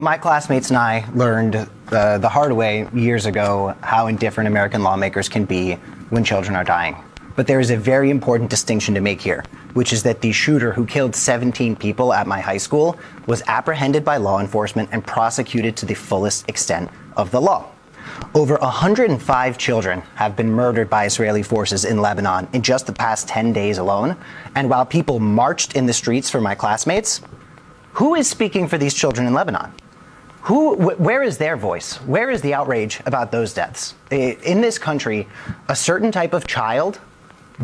My classmates and I learned the hard way years ago how indifferent American lawmakers can be when children are dying. But there is a very important distinction to make here, which is that the shooter who killed 17 people at my high school was apprehended by law enforcement and prosecuted to the fullest extent of the law. Over 105 children have been murdered by Israeli forces in Lebanon in just the past 10 days alone. And while people marched in the streets for my classmates, who is speaking for these children in Lebanon? Where is their voice? Where is the outrage about those deaths? In this country, a certain type of child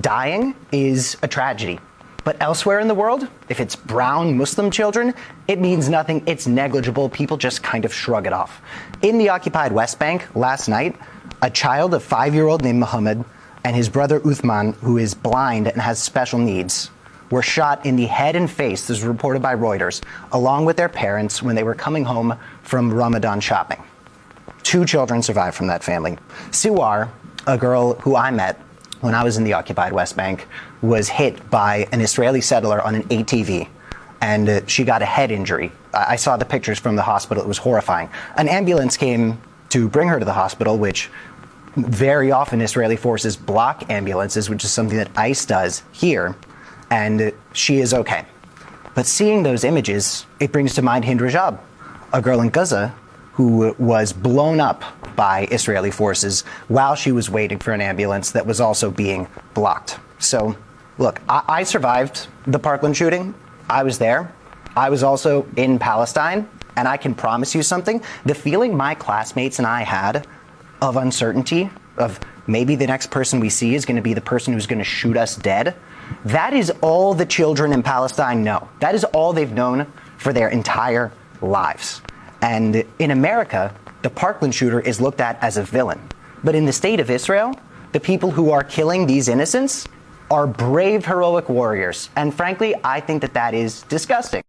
dying is a tragedy. But elsewhere in the world, if it's brown Muslim children, it means nothing. It's negligible. People just kind of shrug it off. In the occupied West Bank last night, a child, a 5-year-old named Muhammad, and his brother Uthman, who is blind and has special needs, were shot in the head and face, this is reported by Reuters, along with their parents when they were coming home from Ramadan shopping. 2 children survived from that family. Siwar, a girl who I met when I was in the occupied West Bank, was hit by an Israeli settler on an ATV, and she got a head injury. I saw the pictures from the hospital. It was horrifying. An ambulance came to bring her to the hospital, which very often Israeli forces block ambulances, which is something that ICE does here, and she is okay. But seeing those images, it brings to mind Hind Rajab, a girl in Gaza who was blown up by Israeli forces while she was waiting for an ambulance that was also being blocked. So, look, I survived the Parkland shooting. I was there. I was also in Palestine, and I can promise you something. The feeling my classmates and I had of uncertainty, of maybe the next person we see is going to be the person who's going to shoot us dead, that is all the children in Palestine know. That is all they've known for their entire lives. And in America, the Parkland shooter is looked at as a villain. But in the state of Israel, the people who are killing these innocents are brave, heroic warriors. And frankly, I think that that is disgusting.